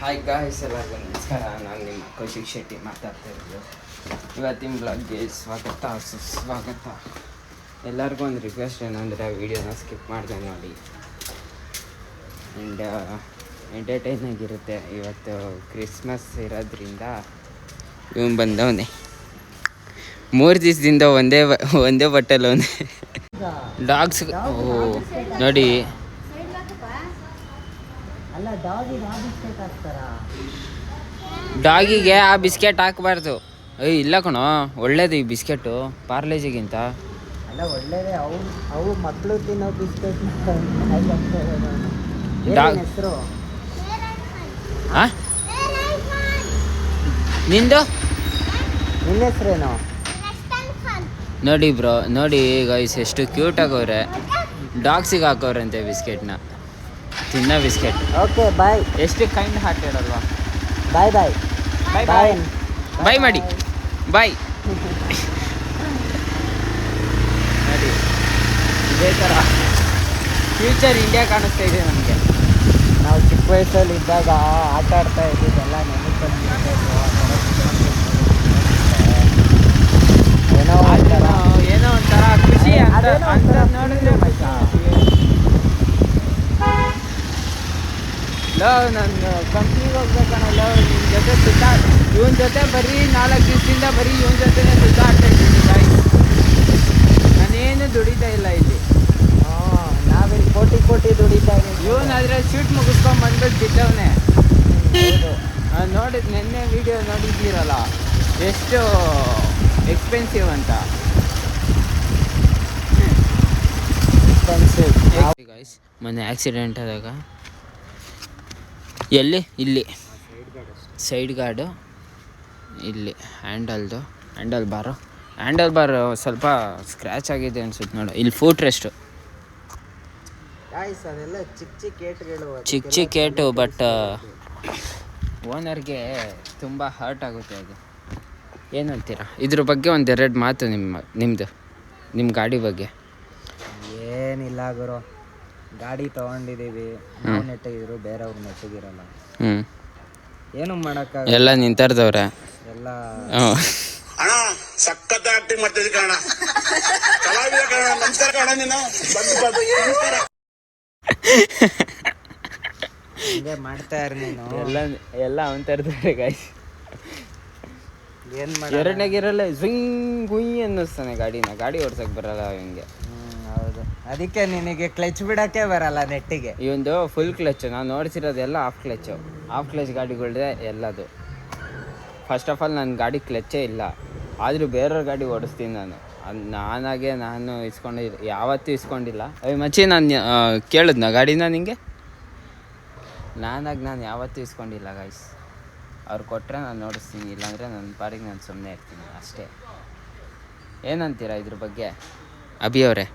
Hi guys, ಎಲ್ಲರಿಗೂ ನಮಸ್ಕಾರ. ನಾನು ನಿಮ್ಮ ಕೌಶಿಕ್ ಶೆಟ್ಟಿ ಮಾತಾಡ್ತಾ ಇರೋದು. ಇವತ್ತಿನ ಬ್ಲಾಗ್ಗೆ ಸ್ವಾಗತ. ಎಲ್ಲರಿಗೂ ಒಂದು ರಿಕ್ವೆಸ್ಟ್ ಏನಂದರೆ ವೀಡಿಯೋನ ಸ್ಕಿಪ್ ಮಾಡಿದೆ ನೋಡಿ. ಆ್ಯಂಡ್ ಎಂಟರ್ಟೈನ್ ಆಗಿರುತ್ತೆ. ಇವತ್ತು ಕ್ರಿಸ್ಮಸ್ ಇರೋದ್ರಿಂದ ಇವನು ಬಂದವನೇ 3 ದಿವಸದಿಂದ ಒಂದೇ ಬಟ್ಟೆಲ್ಲ ಡಾಗ್ಸ್ ನೋಡಿ. ಡಾಗಿಗೆ ಆ ಬಿಸ್ಕೆಟ್ ಹಾಕಬಾರ್ದು. ಇಲ್ಲ ಕಣೋ, ಒಳ್ಳೇದು ಈ ಬಿಸ್ಕೆಟು ಪಾರ್ಲೇಜಿಗಿಂತ. ಅಲ್ಲ ಒಳ್ಳೇದೇ. ಅವು ಮಕ್ಕಳು ತಿನ್ನೋ ಬಿಸ್ಕೆಟ್. ಹೆಸರು ನಿಂದು ನಿನ್ನ ಹೆಸರೇನು? ನೋಡಿ ಬ್ರೋ, ನೋಡಿ ಗೈಸ್ ಎಷ್ಟು ಕ್ಯೂಟ್ ಆಗವ್ರೆ. ಡಾಗ್ಸಿಗೆ ಹಾಕೋರಂತೆ ಬಿಸ್ಕೆಟ್ನ, ತಿನ್ನೋ ಬಿಸ್ಕೆಟ್. Okay bye. ಎಷ್ಟು ಕೈಂಡ್ ಹಾರ್ಟೆಡ್ ಅಲ್ವಾ. ಬಾಯ್ ಬಾಯ್ ಬಾಯ್ ಬಾಯ್ ಬಾಯ್ ಮಾಡಿ ಬಾಯ್. ನೋಡಿ ಇದೇ ಥರ ಫ್ಯೂಚರ್ ಇಂಡಿಯಾ ಕಾಣಿಸ್ತಾ ಇದೆ ನಮಗೆ. ನಾವು ಚಿಕ್ಕ ವಯಸ್ಸಲ್ಲಿ ಇದ್ದಾಗ ಆಟ ಆಡ್ತಾ ಇದ್ದಿದ್ದೆಲ್ಲ ಏನೋ ಒಂಥರ ಖುಷಿ ಅಂತ ನೋಡಿದ್ರೆ ಲವ್. ನಾನು ಕಂಪ್ನಿಗೆ ಹೋಗ್ಬೇಕಣಲ್ಲ, ನಿಮ್ಮ ಜೊತೆ ಇವನ ಜೊತೆ ಬರೀ 4 ದಿವಸದಿಂದ ಬರೀ ಇವನ ಜೊತೆನೇ ಸುತ್ತಾಡ್ತಾ ಇದ್ದೀನಿ ಗಾಯ್ಸ್. ನಾನೇನು ದುಡಿತಾ ಇಲ್ಲ ಇಲ್ಲಿ. ನಾವಿಲ್ಲಿ ಕೋಟಿ ದುಡಿತಾ ಇದ್ದೀವಿ. ಇವನಾದರೆ ಶೂಟ್ ಮುಗಿಸ್ಕೊಂಡು ಬಂದ್ಬಿಟ್ಟು ಬಿದ್ದವನೇ. ನೋಡಿದ್ ನೆನ್ನೆ ವಿಡಿಯೋ ನೋಡಿದ್ದೀರಲ್ಲ, ಎಷ್ಟು ಎಕ್ಸ್ಪೆನ್ಸಿವ್ ಅಂತ. ಗಾಯ್ಸ್, ಮೊನ್ನೆ ಆಕ್ಸಿಡೆಂಟ್ ಆದಾಗ ಇಲ್ಲಿ ಸೈಡ್ ಗಾರ್ಡು, ಇಲ್ಲಿ ಹ್ಯಾಂಡಲ್ ಬಾರ್ ಸ್ವಲ್ಪ ಸ್ಕ್ರ್ಯಾಚ್ ಆಗಿದೆ ಅನ್ಸುತ್ತೆ ನೋಡು. ಇಲ್ಲಿ ಫೂಟ್ ರೆಸ್ಟು ಅದೆಲ್ಲ ಚಿಕ್ಕ ಏಟು, ಬಟ್ ಓನರ್ಗೆ ತುಂಬ ಹರ್ಟ್ ಆಗುತ್ತೆ ಅದು. ಏನಂತೀರಾ ಇದ್ರ ಬಗ್ಗೆ? 1-2 ಮಾತು ನಿಮ್ಮ ಗಾಡಿ ಬಗ್ಗೆ. ಏನಿಲ್ಲ ಗುರು, ಗಾಡಿ ತೊಗೊಂಡಿದ್ದೀವಿ. ನಾವು ನೆಟ್ಟಿದ್ರು, ಬೇರೆಯವ್ರು ನೆಟ್ಟಿಗಿರಲ್ಲ. ಏನು ಮಾಡೋಕ್ಕಾಗಲ್ಲ. ಎಲ್ಲ ನಿಂತರ್ದವ್ರೆ ಎಲ್ಲ. ಅಣ್ಣ ಸಖತ್ ಆಕ್ಟಿಂಗ್ ಮಾಡ್ತಿದ್ದೆ ಕಣ, ಕಲಾವಿದ ಕಣ. ನಮಸ್ಕಾರ ಕಣ, ನೀನು ಹಿಂಗೆ ಮಾಡ್ತಾ ಇರ್ ನೀನು. ಎಲ್ಲ ಅವನ್ ತರ್ತಾರೆ ಗಾಯ್ಸ್. ಏನು ಮಾಡಿ ಎರಡನೇ ಗಿರಲ್ಲ ಝಿಂಗ್ ಗುಯ್ ಅನ್ನಿಸ್ತಾನೆ ಗಾಡಿ ಓಡ್ಸಕ್ ಬರಲ್ಲ ಹಿಂಗೆ. ಹೌದು, ಅದಕ್ಕೆ ನಿನಗೆ ಕ್ಲಚ್ ಬಿಡೋಕ್ಕೆ ಬರಲ್ಲ ನೆಟ್ಟಿಗೆ. ಇವಂದು ಫುಲ್ ಕ್ಲಚ್. ನಾನು ನೋಡ್ಸಿರೋದೆಲ್ಲ ಹಾಫ್ ಕ್ಲಚ್ ಗಾಡಿಗಳದೆ ಎಲ್ಲದು. ಫಸ್ಟ್ ಆಫ್ ಆಲ್ ನನ್ನ ಗಾಡಿ ಕ್ಲಚ್ಚೇ ಇಲ್ಲ, ಆದರೂ ಬೇರೆಯವ್ರ ಗಾಡಿ ಓಡಿಸ್ತೀನಿ ನಾನು. ನಾನು ಯಾವತ್ತೂ ಇಸ್ಕೊಂಡಿಲ್ಲ. ಮಚ್ಚಿ ನಾನು ಕೇಳಿದ್ನ ಗಾಡಿನ ನಿಂಗೆ? ನಾನು ಯಾವತ್ತೂ ಇಸ್ಕೊಂಡಿಲ್ಲ ಗಾಯ್ಸ್. ಅವ್ರು ಕೊಟ್ಟರೆ ನಾನು ನೋಡಿಸ್ತೀನಿ, ಇಲ್ಲಾಂದರೆ ನನ್ನ ಪಾಡಿಗೆ ನಾನು ಸುಮ್ಮನೆ ಇರ್ತೀನಿ ಅಷ್ಟೇ. ಏನಂತೀರಾ ಇದ್ರ ಬಗ್ಗೆ ಅಭಿ ಅವರೇ?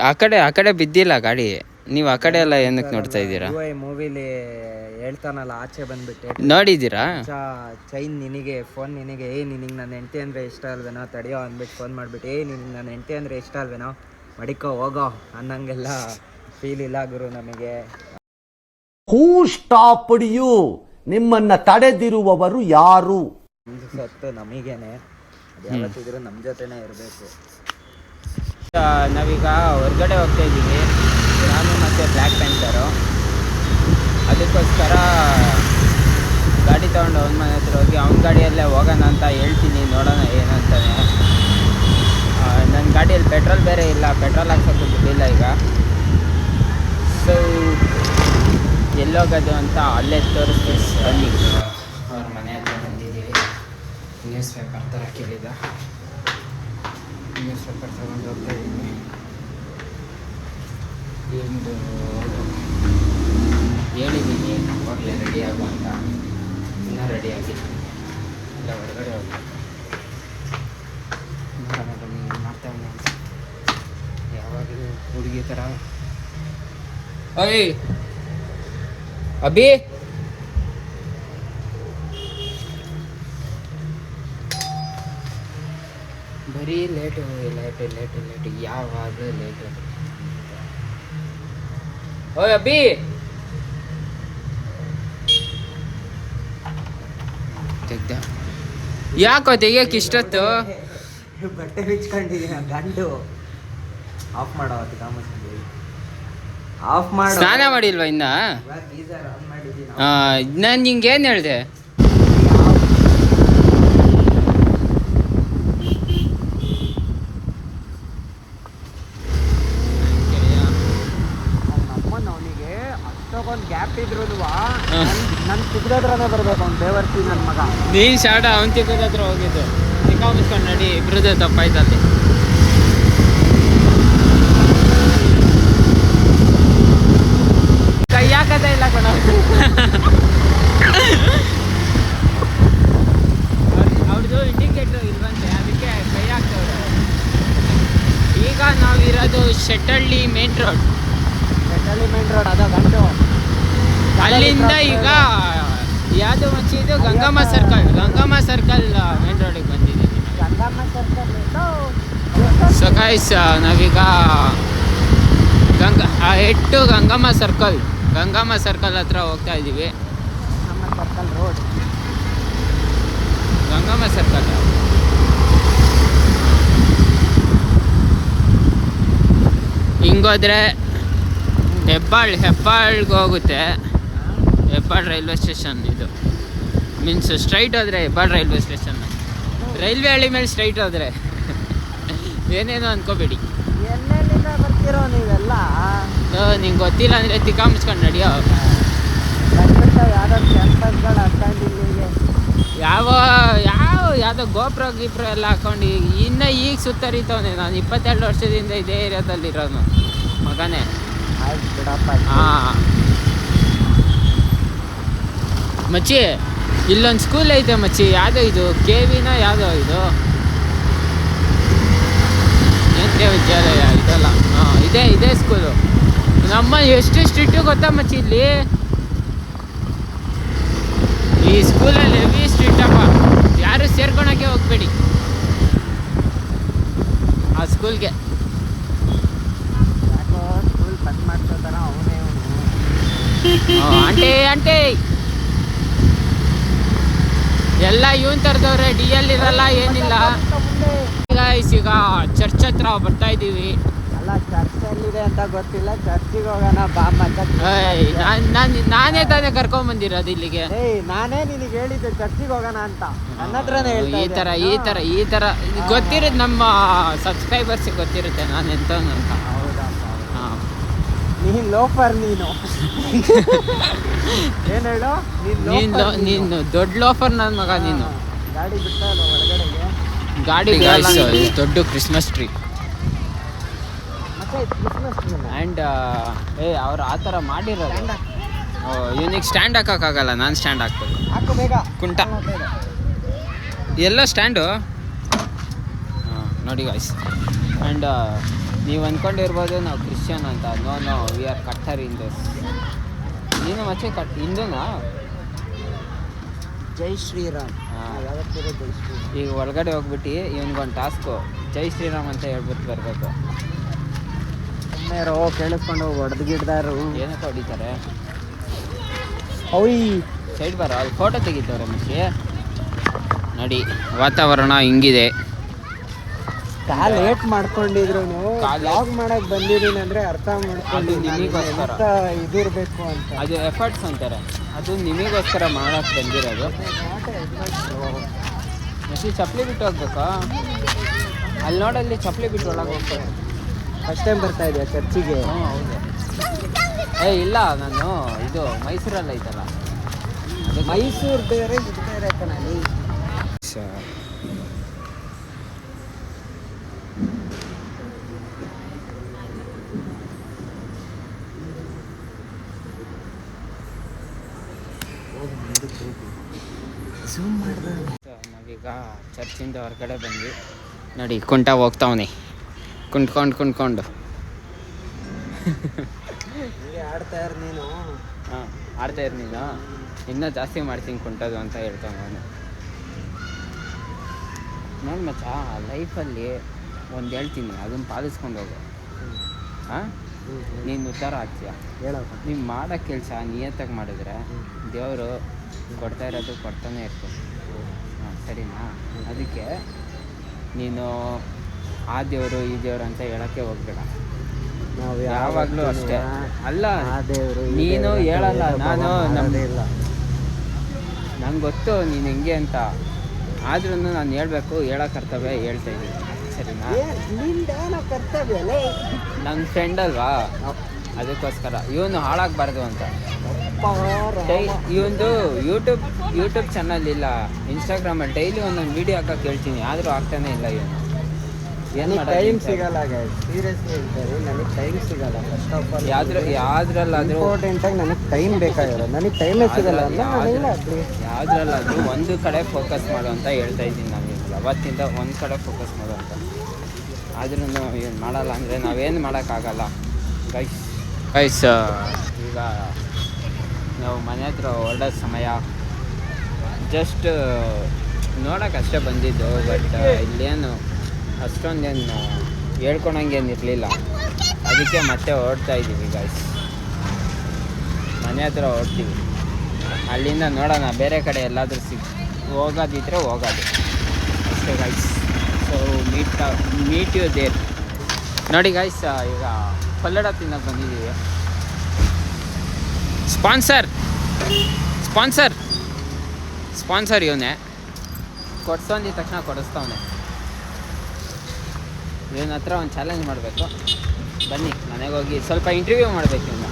ಆ ಕಡೆ ಬಿದ್ದಿಲ್ಲ ಗಾಡಿ, ನೀವು ಆ ಕಡೆ ಎಲ್ಲ ಏನಕ್ಕೆ ನೋಡ್ತಾ ಇದ್ದೀರಾ? ಮೂವಿಲಿ ಹೇಳ್ತಾನಲ್ಲ, ಆಚೆ ಬಂದ್ಬಿಟ್ಟೆ ನೋಡಿದ್ದೀರಾ? ಚೈನ್ ನಿನಗೆ, ಫೋನ್ ನಿನಗೆ, ನಿನಗೆ ನನ್ನ ಹೆಂಡತಿ ಅಂದರೆ ಇಷ್ಟ ಅಲ್ವೇನೋ, ತಡೆಯೋ ಅಂದ್ಬಿಟ್ಟು ಫೋನ್ ಮಾಡಿಬಿಟ್ಟು ನಿನಗೆ ನನ್ನ ಹೆಂಡತಿ ಅಂದರೆ ಇಷ್ಟ ಅಲ್ವೇನೋ, ಮಡಿಕೋ ಹೋಗೋ ಅನ್ನಂಗೆಲ್ಲ ಫೀಲ್ ಇಲ್ಲ ಗುರು ನಮಗೆ. ಹೂ ಸ್ಟಾಪ್ಡ್ ಯು? ನಿಮ್ಮನ್ನ ತಡೆದಿರುವವರು ಯಾರು? ಸತ್ತು ನಮಗೇನೆ, ಯಾವತ್ತಿದ್ರು ನಮ್ಮ ಜೊತೆನೇ ಇರಬೇಕು. ನಾವೀಗ ಹೊರಗಡೆ ಹೋಗ್ತಾ ಇದ್ದೀವಿ, ನಾನು ಮತ್ತು ಬ್ಲ್ಯಾಕ್ ಪ್ಯಾಂಥರು. ಅದಕ್ಕೋಸ್ಕರ ಗಾಡಿ ತೊಗೊಂಡು ಅವನ ಮನೆ ಹತ್ರ ಹೋಗಿ ಅವನ ಗಾಡಿಯಲ್ಲೇ ಹೋಗೋಣ ಅಂತ ಹೇಳ್ತೀನಿ, ನೋಡೋಣ ಏನಂತಾನೆ. ನನ್ನ ಗಾಡಿಯಲ್ಲಿ ಪೆಟ್ರೋಲ್ ಬೇರೆ ಇಲ್ಲ, ಪೆಟ್ರೋಲ್ ಹಾಕ್ಸೋಕ್ಕೂ ದುಡ್ಡಿಲ್ಲ ಈಗ. ಸೊ ಎಲ್ಲೋಗೋದು ಅಂತ ಅಲ್ಲೇ ತೋರಿಸ್ತೀವಿ ಬನ್ನಿ. ಅವ್ರ ಮನೆ ಹತ್ರ ಬಂದಿದ್ದೀವಿ. ನ್ಯೂಸ್ ಪೇಪರ್ ಥರ ಕೇಳಿದ, ನ್ಯೂಸ್ ಪೇಪರ್ ತಗೊಂಡು ಹೋಗ್ತಾ ಇದ್ದೀನಿ. ಎಂದು ಹೇಳಿದ್ದೀನಿ ಅವಾಗಲೇ ರೆಡಿ ಆಗು ಅಂತ, ಇನ್ನೂ ರೆಡಿ ಆಗಿದ್ದೀನಿ. ಇಲ್ಲ ಹೊರಗಡೆ ಹೋಗಿ ನೋಡೋಣ ಬನ್ನಿ ಏನು ಮಾಡ್ತಾನೆ. ಯಾವಾಗಲೂ ಹುಡುಗಿ ಥರ. ಓಯ್ ಅಭಿ, ಬರೀ ಲೇಟು ಯಾವಾಗಲೂ ಲೇಟು. ಓಯ್ ಅಭಿ, ತೆಗ್ದ ಯಾಕೋ ತೆಗಿಯಕ್ಕೆ ಇಷ್ಟೊತ್ತು ಬಟ್ಟೆ ಬಿಚ್ಕೊಂಡಿದ್ದೀನಿ ಗಂಡು ಆಫ್ ಮಾಡೋ ಆಫ್ ಮಾಡು ಸ್ನಾನ ಮಾಡಿಲ್ವಾ ಇನ್ನ ಗೀಸರ್ ಆನ್ ಮಾಡಿದ್ದೀನಿ ನಾನು ನಿಂಗೇನು ಹೇಳಿದೆ ನಮ್ಮನ್ನ ಅವನಿಗೆ ಅಷ್ಟೊಂದು ಗ್ಯಾಪ್ ಇದ್ರು ನನ್ ಸಿಗದ್ರನೇ ಬರ್ಬೇಕು ಅವ್ನು ದೇವರ್ತಿ ನನ್ನ ಮಗ ನೀನು ಶಾಟ ಅವನ್ ತಿಕ್ಕದ ಹತ್ರ ಹೋಗಿದ್ದು ತಿಕ್ಕ ಮುಚ್ಕೊಂಡು ನಡಿ ಇಬ್ರದ್ದು ತಪ್ಪಾಯ್ತಲ್ಲಿ ಕೈ ಹಾಕದೇ ಇಲ್ಲ ಕಣ ಅವ್ರದ್ದು ಇಂಡಿಕೇಟ್ರ್ ಇಲ್ವಂತೆ ಅದಕ್ಕೆ ಕೈ ಹಾಕ್ತವ್ರೆ ಈಗ ನಾವಿರೋದು Shettalli main road main road ಅದ ಗಂಡು ಅಲ್ಲಿಂದ ಈಗ ಯಾವುದು ಮಚ್ಚಿ ಇದು ಗಂಗಮ್ಮ ಸರ್ಕಲ್ ಮೇನ್ ರೋಡಿಗೆ ಬಂದಿದ್ದೀವಿ ಗಂಗಮ್ಮ ಸರ್ಕಲ್ ಸೊ ಗೈಸ್ ನಾವೀಗ ಎಟ್ಟು ಗಂಗಮ್ಮ ಸರ್ಕಲ್ ಹತ್ರ ಹೋಗ್ತಾ ಇದ್ದೀವಿ ನಮ್ಮ ಸರ್ಕಲ್ ರೋಡ್ ಗಂಗಮ್ಮ ಸರ್ಕಲ್ ಹಿಂಗೋದ್ರೆ ಹೆಬ್ಬಾಳ್ಗೆ ಹೋಗುತ್ತೆ ಹೆಬ್ಬಾಳ್ ರೈಲ್ವೆ ಸ್ಟೇಷನ್ ಇದು ಮೀನ್ಸ್ ಸ್ಟ್ರೈಟ್ ಹೋದರೆ ಹೆಬ್ಬಾಳ್ ರೈಲ್ವೆ ಸ್ಟೇಷನ್ ರೈಲ್ವೆ ಹಳ್ಳಿ ಮೇಲೆ ಸ್ಟ್ರೈಟ್ ಹೋದರೆ ಏನೇನೋ ಅನ್ಕೋಬೇಡಿ ಎಲ್ಲೆಲ್ಲಿಂದ ಬರ್ತಿರೋ ನೀವೆಲ್ಲ ನಿಂಗೆ ಗೊತ್ತಿಲ್ಲ ಅಂದರೆ ತಿಕ್ಕ ಮುಚ್ಕೊಂಡು ನಡಿಯೋ ಯಾವ್ದಾದ್ರು ಕ್ಯಾಂಪಸ್ಗಳು ಹಾಕೊಂಡಿಲ್ಲಿಗೆ ಯಾವುದೋ ಗೋಪುರ ಎಲ್ಲ ಹಾಕೊಂಡು ಇನ್ನು ಈಗ ಸುತ್ತರಿತವನೆ ನಾನು 22 ವರ್ಷದಿಂದ ಇದೇ ಏರಿಯಾದಲ್ಲಿರೋನು ಮಗನೇ ಆಯ್ತು ಬಿಡಪ್ಪ ಹಾಂ ಮಚ್ಚಿ ಇಲ್ಲೊಂದು ಸ್ಕೂಲ್ ಐತೆ ಮಚ್ಚಿ ಯಾವುದೋ ಇದು KVನ ಯಾವುದೋ ಇದು ಕೇಂದ್ರೀಯ ವಿದ್ಯಾಲಯ ಇದಲ್ಲ ಹಾಂ ಇದೇ ಸ್ಕೂಲು ನಮ್ಮ ಎಷ್ಟು ಸ್ಟ್ರಿಕ್ಟು ಗೊತ್ತಾ ಮಚ್ಚಿ ಇಲ್ಲಿ ಈ ಸ್ಕೂಲಲ್ಲಿ ಹೆವಿ ಸ್ಟ್ರಿಕ್ಟ್ ಅಪ್ಪ ಯಾರು ಸೇರ್ಕೊಳಕ್ಕೆ ಹೋಗ್ಬೇಡಿ ಆ ಸ್ಕೂಲ್ಗೆ ಯಾಕೋ ಸ್ಕೂಲ್ ಬಂದ್ ಮಾಡ್ಕೋತಾರ ಅವನೇ ಆಂಟಿ ಎಲ್ಲ ಇವನ್ ತರದವ್ರೆ DL ಇರಲ್ಲ ಏನಿಲ್ಲ ಈಗ ಚರ್ಚ್ ಹತ್ರ ಬರ್ತಾ ಇದ್ದೀವಿ ಅಲ್ಲ ಚರ್ಚ್ ಎಲ್ಲಿದೆ ಅಂತ ಗೊತ್ತಿಲ್ಲ ಚರ್ಚಿಗೆ ಹೋಗೋಣ ಬಾ ಮಚ್ಚ ನಾನೇ ತಾನೇ ಕರ್ಕೊಂಬಂದಿರೋದು ಇಲ್ಲಿಗೆ ನಾನೇ ನಿನಗೆ ಹೇಳಿದ್ದೆ ಚರ್ಚಿಗೆ ಹೋಗೋಣ ಅಂತ ನನ್ನ ಹತ್ರನೇ ಹೇಳ್ತಾ ಈ ಥರ ಗೊತ್ತಿರುತ್ತೆ ನಮ್ಮ ಸಬ್ಸ್ಕ್ರೈಬರ್ಸಿಗೆ ಗೊತ್ತಿರುತ್ತೆ ನಾನು ಎಂತವನು ಅಂತ ಹೌದಪ್ಪ ಹಾಂ ನೀನು ಲೋಫರ್ ನೀನು ಏನು ಹೇಳು ನೀನು ದೊಡ್ಡ ಲೋಫರ್ ನನ್ನ ಮಗ ನೀನು ಗಾಡಿ ಬಿಡ್ತಾ ಇಲ್ಲ ಒಳಗಡೆಗೆ ಗಾಡಿ ದೊಡ್ಡ ಕ್ರಿಸ್ಮಸ್ ಟ್ರೀ ಮತ್ತೆ ಕ್ರಿಸ್ಮಸ್ ಆ್ಯಂಡ್ ಅವ್ರು ಆ ಥರ ಮಾಡಿರೋದು ಇವನಿಗೆ ಸ್ಟ್ಯಾಂಡ್ ಹಾಕೋಕ್ಕಾಗಲ್ಲ ನಾನು ಸ್ಟ್ಯಾಂಡ್ ಹಾಕ್ಬೇಕು ಹಾಕು ಬೇಗ ಕುಂಟ ಎಲ್ಲೋ ಸ್ಟ್ಯಾಂಡು ಹಾಂ ನೋಡಿ ಗಾಯ್ಸ್ ಆ್ಯಂಡ್ ನೀವು ಅಂದ್ಕೊಂಡಿರ್ಬೋದು ನಾವು ಕ್ರಿಶ್ಚಿಯನ್ ಅಂತ ನೋ ವಿ ಆರ್ ಕಟ್ಟರ್ ಹಿಂದೂಸ್ ನೀನು ಮಚ್ಚೆ ಹಿಂದೂನಾ ಜೈ ಶ್ರೀರಾಮ್ ಯಾವತ್ತಿರೋ ಜೈ ಶ್ರೀರಾಮ್ ಈಗ ಒಳಗಡೆ ಹೋಗ್ಬಿಟ್ಟು ಇವನಿಗೊಂದು ಟಾಸ್ಕು ಜೈ ಶ್ರೀರಾಮ್ ಅಂತ ಹೇಳ್ಬಿಟ್ಟು ಬರಬೇಕು ಸುಮ್ಮನೆ ರೋ ಕೇಳಿಸ್ಕೊಂಡು ಹೊಡೆದ್ಗಿಡ್ದಾರು ಏನಕ್ಕೆ ಹೊಡಿತಾರೆ ಓಯ್ ಸೈಡ್ ಬರೋ ಅಲ್ಲಿ ಫೋಟೋ ತೆಗಿತವ್ರೆ ಮಚ್ಚಿ ನೋಡಿ ವಾತಾವರಣ ಹಿಂಗಿದೆ ಲೇಟ್ ಮಾಡ್ಕೊಂಡಿದ್ರು ಕಾಲ್ ಲಾಗ್ ಮಾಡಕ್ ಬಂದಿದ್ದೀನಿ ಅಂದ್ರೆ ಅರ್ಥ ಮಾಡ್ಕೊಂಡು ಅದು ನಿಮಗೋಸ್ಕರ. ಇದಿರ್ಬೇಕು ಅಂತ ಅದು ಎಫರ್ಟ್ಸ್ ಅಂತಾರೆ ಅದು ನಿಮಗೋಸ್ಕರ ಮಾಡೋಕ್ಕೆ ಬಂದಿರೋದು ಮಚ್ಚಿ ಚಪ್ಪಲಿ ಬಿಟ್ಟು ಹೋಗ್ಬೇಕಾ ಅಲ್ಲಿ ನೋಡಲ್ಲಿ ಚಪ್ಪಲಿ ಬಿಟ್ಟು ಒಳಗೆ ಹೋಗ್ತಾರೆ ಫಸ್ಟ್ ಟೈಮ್ ಬರ್ತಾ ಇದೆಯಾ ಚರ್ಚಿಗೆ ಹ್ಞೂ ಹೌದು ಇಲ್ಲ ನಾನು ಇದು ಮೈಸೂರಲ್ಲಿ ಐತಲ್ಲ ಮೈಸೂರು ಬೇರೆ ಇದು ಬೇರೆ ಕಣಿ ನಾವೀಗ ಚರ್ಚಿಂದ ಹೊರಗಡೆ ಬಂದ್ವಿ ನೋಡಿ ಕುಂಟ ಹೋಗ್ತಾವನೆ ಕುಂಟ್ಕೊಂಡು ಆಡ್ತಾ ಇರ್ ನೀನು ಹಾಂ ಆಡ್ತಾ ಇರ್ ನೀನು ಇನ್ನೂ ಜಾಸ್ತಿ ಮಾಡ್ತೀನಿ ಕುಂಟದು ಅಂತ ಹೇಳ್ತಾವ ನಾನು ನೋಡಿ ಮಚ್ಚ ಲೈಫಲ್ಲಿ ಒಂದು ಹೇಳ್ತೀನಿ ಅದನ್ನು ಪಾಲಿಸ್ಕೊಂಡು ಹೋಗು ಹಾಂ ನೀನು ಉದ್ಧಾರ ಆಗ್ತೀಯ ಹೇಳಪ್ಪ ನೀವು ಮಾಡೋ ಕೆಲಸ ನಿಯತ್ತಾಗಿ ಮಾಡಿದ್ರೆ ದೇವರು ಕೊಡ್ತಾ ಇರೋದು ಕೊಡ್ತಾನೆ ಇರ್ತೀನಿ. ಹಾಂ ಸರಿನಾ? ಅದಕ್ಕೆ ನೀನು ಆ ದೇವರು ಈ ದೇವರು ಅಂತ ಹೇಳೋಕ್ಕೆ ಹೋಗ್ಬೇಡ. ನಾವು ಯಾವಾಗಲೂ ಅಷ್ಟೇ ಅಲ್ಲ, ಆ ದೇವರು ನೀನು ಹೇಳಲ್ಲ, ನಾನು ಇಲ್ಲ. ನಂಗೆ ಗೊತ್ತು ನೀನು ಹೆಂಗೆ ಅಂತ. ಆದ್ರೂ ನಾನು ಹೇಳಬೇಕು, ಹೇಳೋ ಕರ್ತವ್ಯ ಹೇಳ್ತಾ ಇದ್ದೀನಿ, ಸರಿನಾ? ನಿಂದೇನೋ ಕರ್ತವ್ಯಲೇ. ನನ್ನ ಫ್ರೆಂಡ್ ಅಲ್ವಾ, ಅದಕ್ಕೋಸ್ಕರ ಇವನು ಹಾಳಾಗಬಾರ್ದು ಅಂತ. ಇವಂದು ಯೂಟ್ಯೂಬ್ ಚಾನಲ್ ಇಲ್ಲ, ಇನ್ಸ್ಟಾಗ್ರಾಮಲ್ಲಿ ಡೈಲಿ ಒಂದೊಂದು ವೀಡಿಯೋ ಹಾಕಕ್ಕೆ ಹೇಳ್ತೀನಿ, ಆದರೂ ಆಗ್ತಾನೆ ಇಲ್ಲ ಇವನು. ಏನು ಟೈಮ್ ಸಿಗಲ್ಲ ಗೈಸ್, ಸೀರಿಯಸ್ಲಿ ಹೇಳ್ತಾರೆ, ನನಗೆ ಟೈಮ್ ಸಿಗಲ್ಲ. ಫಸ್ಟ್ ಆಫ್ ಆಲ್ ಯಾವ್ದ್ರಲ್ಲಾದರೂ ಇಂಪಾರ್ಟೆಂಟಾಗಿ ನನಗೆ ಟೈಮ್ ಬೇಕಾಗಿರೋದು, ನನಗೆ ಟೈಮೇ ಸಿಗಲ್ಲ. ಯಾವ್ದ್ರಲ್ಲಾದರೂ ಒಂದು ಕಡೆ ಫೋಕಸ್ ಮಾಡು ಅಂತ ಹೇಳ್ತಾ ಇದ್ದೀನಿ ನಾನು. ಅವತ್ತಿಂದ ಒಂದು ಕಡೆ ಫೋಕಸ್ ಮಾಡು ಅಂತ. ಆದ್ರೂ ಏನು ಮಾಡಲ್ಲ ಅಂದರೆ ನಾವೇನು ಮಾಡೋಕ್ಕಾಗಲ್ಲ ಗೈಸ್. ಈಗ ನಾವು ಮನೆ ಹತ್ರ ಹೊರಡೋ ಸಮಯ. ಜಸ್ಟ್ ನೋಡೋಕ್ಕಷ್ಟೇ ಬಂದಿದ್ದು, ಬಟ್ ಇಲ್ಲೇನು ಅಷ್ಟೊಂದೇನು ಹೇಳ್ಕೊಳಂಗೇನು ಇರಲಿಲ್ಲ. ಅದಕ್ಕೆ ಮತ್ತೆ ಹೊರಡ್ತಾ ಇದ್ದೀವಿ ಗೈಸ್, ಮನೆ ಹತ್ರ ಹೊರಡ್ತೀವಿ. ಅಲ್ಲಿಂದ ನೋಡೋಣ ಬೇರೆ ಕಡೆ ಎಲ್ಲಾದರೂ ಹೋಗೋದಿದ್ರೆ ಹೋಗೋದು ಅಷ್ಟೇ guys. So meet you there. ನೋಡಿ ಗೈಸ್, ಈಗ ಪಲ್ಲಡ ತಿನ್ನೋಕೆ ಬಂದಿದ್ದೀವಿ. ಸ್ಪಾನ್ಸರ್ ಇವನೇ. ಕೊಡ್ಸೋಂದಿದ ತಕ್ಷಣ ಕೊಡಿಸ್ತವನೆ. ಇವನ ಹತ್ರ ಒಂದು ಚಾಲೆಂಜ್ ಮಾಡಬೇಕು. ಬನ್ನಿ ಮನೆಗೆ ಹೋಗಿ ಸ್ವಲ್ಪ ಇಂಟರ್ವ್ಯೂ ಮಾಡಬೇಕು ಇವನ್ನ.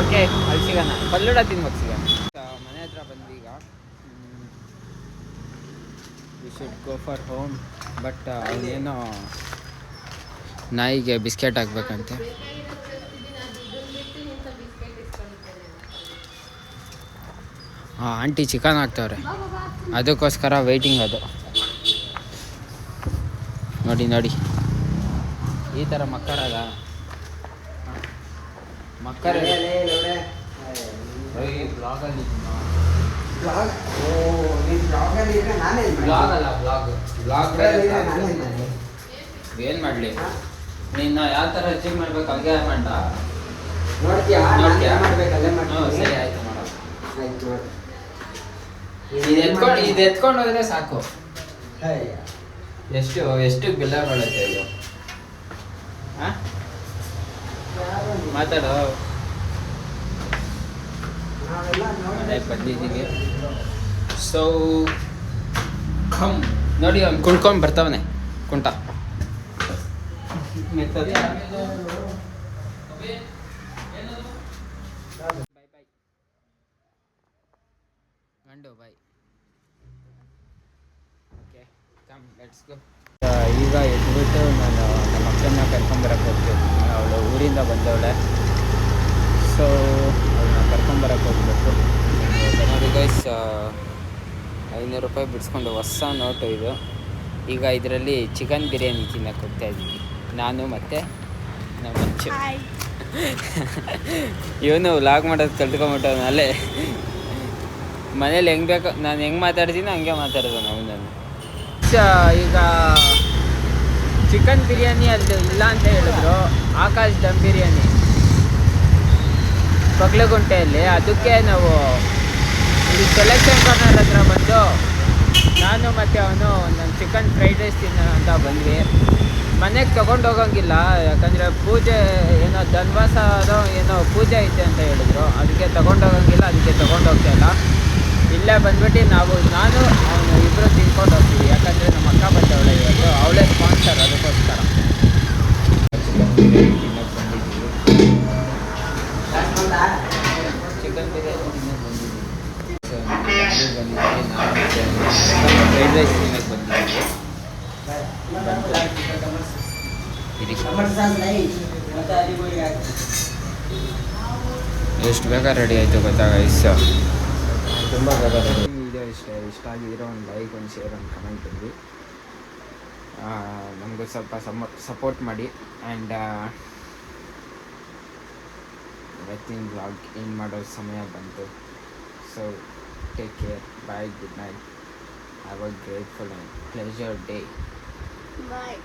ಓಕೆ, ಅಲ್ಲಿ ಸಿಗೋಣ, ಪಲ್ಲಡ ತಿನ್ಬೇಕು ಸಿಗೋಣ. ಮನೆ ಹತ್ರ ಬಂದ್ವಿ ಈಗ. We should go for home. But ಅವನೇನೋ ನಾಯಿಗೆ ಬಿಸ್ಕೆಟ್ ಹಾಕ್ಬೇಕಂತೆ. ಹಾಂ, ಆಂಟಿ ಚಿಕನ್ ಹಾಕ್ತವ್ರೆ, ಅದಕ್ಕೋಸ್ಕರ ವೆಯ್ಟಿಂಗ್. ಅದು ನೋಡಿ ಈ ಥರ ಮಕ್ಕಳಲ್ಲ ಬ್ಲಾಗಲ್ಲಿ ಏನು ಮಾಡಲಿ, ನಿನ್ನ ಯಾವ ಥರ ಅಚೀವ್ ಮಾಡ್ಬೇಕು ಹಂಗೆ ಮಾಡ. ಸರಿ ಆಯ್ತು, ಮಾಡೋದು. ಇದು ಎತ್ಕೊಂಡು ಹೋದ್ರೆ ಸಾಕು. ಎಷ್ಟು ಬೆಲ್ಲ ಮಾಡುತ್ತೆ ಇದು? ಮಾತಾಡೋ. ಮನೆಗೆ ಬಂದಿದ್ದೀವಿ. ಸೊ ನೋಡಿ, ಅವ್ನು ಕುಣ್ಕೊಂಡು ಬರ್ತಾವನೆ, ಕುಂಟ ಗಂಡು ಬಾಯ್. Okay, come let's go. ಈಗ ಎದ್ಬಿಟ್ಟು ನಾನು ನಮ್ಮ ಅಕ್ಕನ ಕರ್ಕೊಂಬರಕ್ಕೆ ಹೋಗ್ತಿದ್ದೀನಿ. ಅವಳು ಊರಿಂದ ಬಂದವಳೆ, ಸೊ ಅವಳನ್ನ ಕರ್ಕೊಂಬರಕ್ಕೆ ಹೋಗ್ಬೇಕು. ನೋಡಿ ಗೈಸ್, 500 ರೂಪಾಯಿ ಬಿಡಿಸ್ಕೊಂಡು ಹೊಸ ನೋಟು ಇದು. ಈಗ ಇದರಲ್ಲಿ ಚಿಕನ್ ಬಿರಿಯಾನಿ ತಿನ್ನಕ್ಕೆ ಹೋಗ್ತಾಯಿದ್ದೀವಿ, ನಾನು ಮತ್ತು ನಮ್ಮ ಮಂಚು. ಇವನು ವ್ಲಾಗ್ ಮಾಡೋದು ಕಲ್ತ್ಕೊಂಬಿಟ್ಟವನು. ಅಲ್ಲೇ ಮನೇಲಿ ಹೆಂಗೆ ಬೇಕು, ನಾನು ಹೆಂಗೆ ಮಾತಾಡ್ತೀನಿ ಹಂಗೆ ಮಾತಾಡೋದು ನಾವು. ನಾನು ಈಗ ಚಿಕನ್ ಬಿರಿಯಾನಿ ಅಲ್ಲಿ ಇಲ್ಲ ಅಂತ ಹೇಳಿದ್ರು, ಆಕಾಶ್ ದಮ್ ಬಿರಿಯಾನಿ ಬಗ್ಲಗುಂಟೆಯಲ್ಲಿ. ಅದಕ್ಕೆ ನಾವು ಇಲ್ಲಿ ಸೆಲೆಕ್ಷನ್ ಕಾರ್ನರ್ ಹತ್ರ ಬಂದು ನಾನು ಮತ್ತು ಅವನು ನನ್ನ ಚಿಕನ್ ಫ್ರೈಡ್ ರೈಸ್ ತಿನ್ನೋಣ ಅಂತ ಬಂದ್ವಿ. ಮನೆಗೆ ತೊಗೊಂಡೋಗಂಗಿಲ್ಲ, ಯಾಕಂದರೆ ಪೂಜೆ ಏನೋ ಧನ್ವಾಸ ಅದೋ ಏನೋ ಪೂಜೆ ಐತೆ ಅಂತ ಹೇಳಿದ್ರು. ಅದಕ್ಕೆ ತೊಗೊಂಡೋಗಂಗಿಲ್ಲ, ಅದಕ್ಕೆ ತೊಗೊಂಡೋಗ್ತಾಯಿಲ್ಲ. ಇಲ್ಲೇ ಬಂದ್ಬಿಟ್ಟು ನಾನು ಅವನು ಇಬ್ಬರು ತಿನ್ಕೊಂಡು ಹೋಗ್ತೀವಿ. ಯಾಕಂದರೆ ನಮ್ಮ ಅಕ್ಕ ಬಂದವಳೆ ಇವತ್ತು, ಅವಳೇ ಸ್ಪಾನ್ಸರ್, ಅದಕ್ಕೋಸ್ಕರ. ಚಿಕನ್ ಬಿರಿಯಾನಿ ತಿನ್ನೋಕೆ ಬಂದಿದ್ದೀವಿ. ಚಿಕನ್ ಬಿರಿಯಾನಿ ತಿನ್ನೋಕೆ ಬಂದಿದ್ದೀವಿ. ನಾನು ಫ್ರೈಡ್ ರೈಸ್ ತಿನ್ನೋಕೆ ಬಂದಿದ್ದೀವಿ. ಎಷ್ಟು ಬೇಗ ರೆಡಿ ಆಯಿತು ಗೊತ್ತಾ ಗೈಸ್, ತುಂಬ ಬೇಗ ರೆಡಿ. ವಿಡಿಯೋ ಇಷ್ಟ ಆಗಿದ್ರೆ ಒಂದು ಲೈಕ್, ಒಂದು ಶೇರ್, ಒಂದು ಕಮೆಂಟ್ ಬಂದು ನಮಗೂ ಸ್ವಲ್ಪ ಸಪೋರ್ಟ್ ಮಾಡಿ. ಆ್ಯಂಡ್ ಇವತ್ತಿನ ವ್ಲಾಗ್ ಏನು ಮಾಡೋ ಸಮಯ ಬಂತು. So take care, bye, good night, have a grateful and pleasure day. Bye.